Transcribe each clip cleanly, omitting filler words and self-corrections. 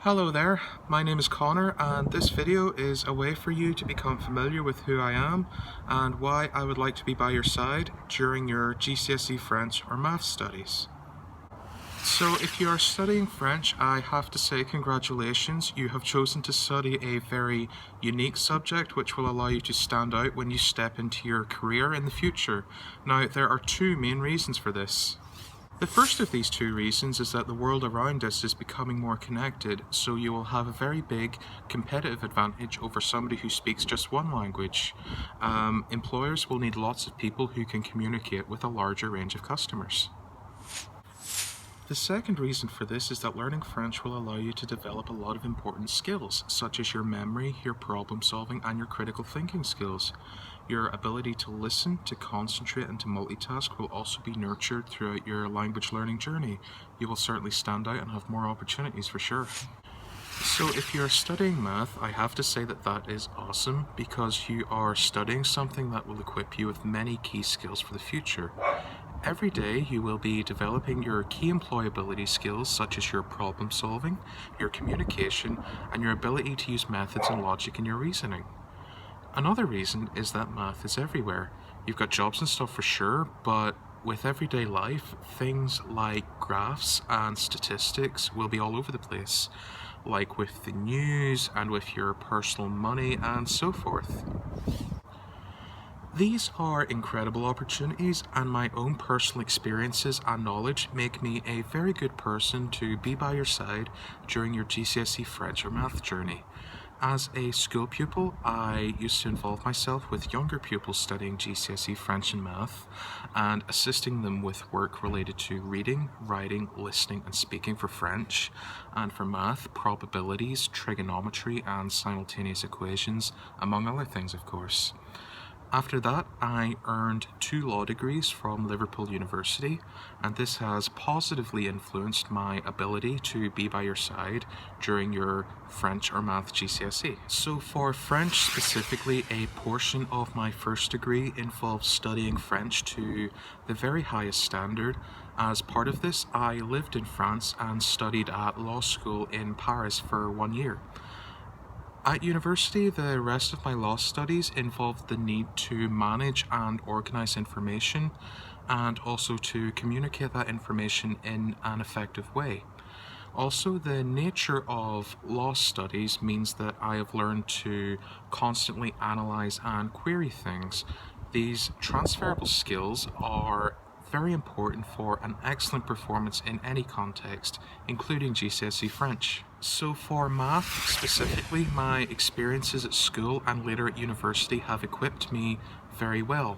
Hello there, my name is Connor and this video is a way for you to become familiar with who I am and why I would like to be by your side during your GCSE French or Maths studies. So if you are studying French, I have to say congratulations, you have chosen to study a very unique subject which will allow you to stand out when you step into your career in the future. Now, there are two main reasons for this. The first of these two reasons is that the world around us is becoming more connected, so you will have a very big competitive advantage over somebody who speaks just one language. Employers will need lots of people who can communicate with a larger range of customers. The second reason for this is that learning French will allow you to develop a lot of important skills, such as your memory, your problem solving, and your critical thinking skills. Your ability to listen, to concentrate, and to multitask will also be nurtured throughout your language learning journey. You will certainly stand out and have more opportunities for sure. So if you're studying math, I have to say that that is awesome because you are studying something that will equip you with many key skills for the future. Every day you will be developing your key employability skills such as your problem solving, your communication, and your ability to use methods and logic in your reasoning. Another reason is that math is everywhere. You've got jobs and stuff for sure, but with everyday life, things like graphs and statistics will be all over the place, like with the news and with your personal money and so forth. These are incredible opportunities, and my own personal experiences and knowledge make me a very good person to be by your side during your GCSE French or Math journey. As a school pupil, I used to involve myself with younger pupils studying GCSE French and Math and assisting them with work related to reading, writing, listening and speaking for French, and for Math, probabilities, trigonometry and simultaneous equations, among other things of course. After that, I earned 2 law degrees from Liverpool University, and this has positively influenced my ability to be by your side during your French or Math GCSE. So for French specifically, a portion of my first degree involves studying French to the very highest standard. As part of this, I lived in France and studied at law school in Paris for 1 year. At university, the rest of my law studies involved the need to manage and organise information and also to communicate that information in an effective way. Also, the nature of law studies means that I have learned to constantly analyse and query things. These transferable skills are very important for an excellent performance in any context, including GCSE French. So for math specifically, my experiences at school and later at university have equipped me very well.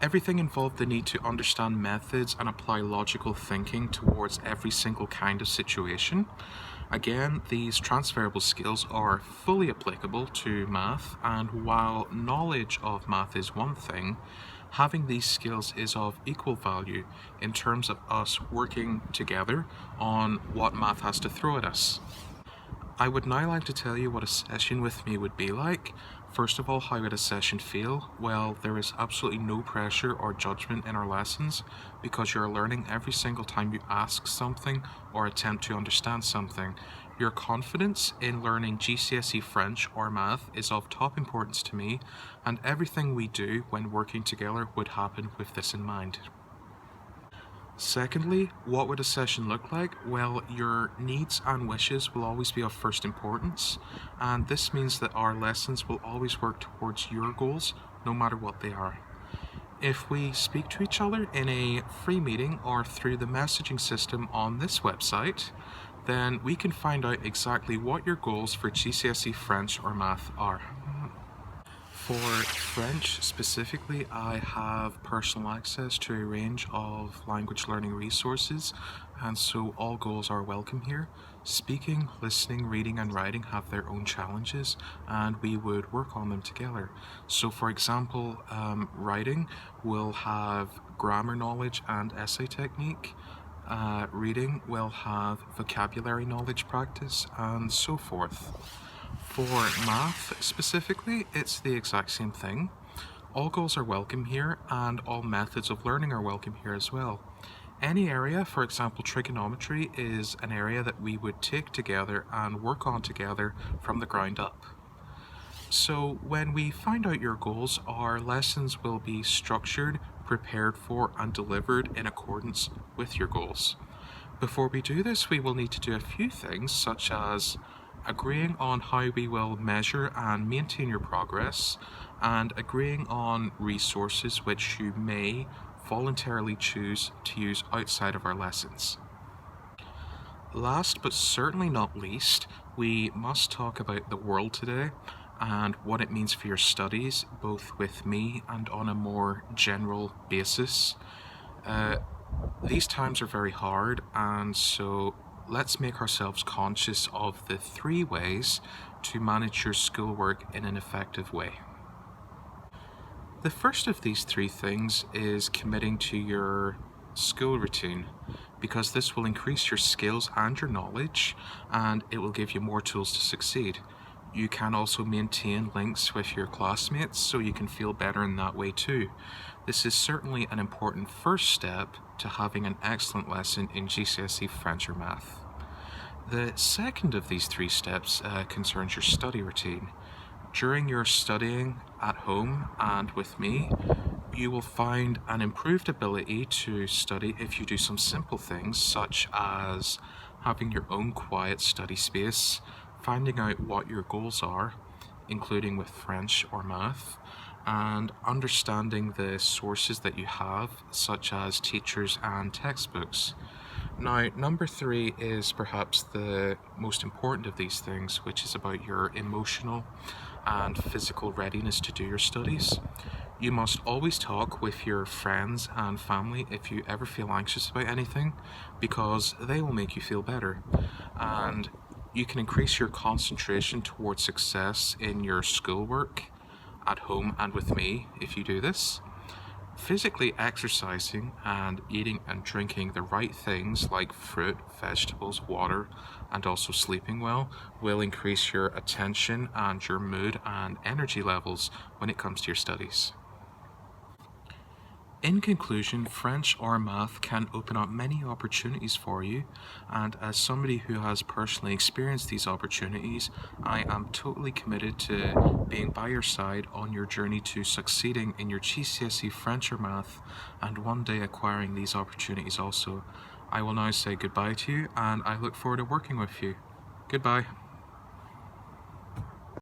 Everything involved the need to understand methods and apply logical thinking towards every single kind of situation. Again, these transferable skills are fully applicable to math, and while knowledge of math is one thing, having these skills is of equal value in terms of us working together on what math has to throw at us. I would now like to tell you what a session with me would be like. First of all, how would a session feel? Well, there is absolutely no pressure or judgment in our lessons because you're learning every single time you ask something or attempt to understand something. Your confidence in learning GCSE French or Math is of top importance to me, and everything we do when working together would happen with this in mind. Secondly, what would a session look like? Well, your needs and wishes will always be of first importance, and this means that our lessons will always work towards your goals, no matter what they are. If we speak to each other in a free meeting or through the messaging system on this website, then we can find out exactly what your goals for GCSE French or Math are. For French specifically, I have personal access to a range of language learning resources, and so all goals are welcome here. Speaking, listening, reading and writing have their own challenges, and we would work on them together. So for example, writing will have grammar knowledge and essay technique. Reading will have vocabulary knowledge practice, and so forth. For math specifically, it's the exact same thing. All goals are welcome here, and all methods of learning are welcome here as well. Any area, for example trigonometry, is an area that we would take together and work on together from the ground up. So when we find out your goals, our lessons will be structured, prepared for, and delivered in accordance with your goals. Before we do this, we will need to do a few things, such as agreeing on how we will measure and maintain your progress, and agreeing on resources which you may voluntarily choose to use outside of our lessons. Last but certainly not least, we must talk about the world today and what it means for your studies, both with me and on a more general basis. These times are very hard, and so let's make ourselves conscious of the 3 ways to manage your schoolwork in an effective way. The first of these 3 things is committing to your school routine, because this will increase your skills and your knowledge, and it will give you more tools to succeed. You can also maintain links with your classmates so you can feel better in that way too. This is certainly an important first step to having an excellent lesson in GCSE French or Math. The second of these 3 steps concerns your study routine. During your studying at home and with me, you will find an improved ability to study if you do some simple things such as having your own quiet study space, finding out what your goals are, including with French or Math, and understanding the sources that you have, such as teachers and textbooks. Now, number 3 is perhaps the most important of these things, which is about your emotional and physical readiness to do your studies. You must always talk with your friends and family if you ever feel anxious about anything, because they will make you feel better. And you can increase your concentration towards success in your schoolwork at home and with me if you do this. Physically exercising and eating and drinking the right things like fruit, vegetables, water, and also sleeping well will increase your attention and your mood and energy levels when it comes to your studies. In conclusion, French or Math can open up many opportunities for you, and as somebody who has personally experienced these opportunities, I am totally committed to being by your side on your journey to succeeding in your GCSE French or Math, and one day acquiring these opportunities also. I will now say goodbye to you, and I look forward to working with you. Goodbye.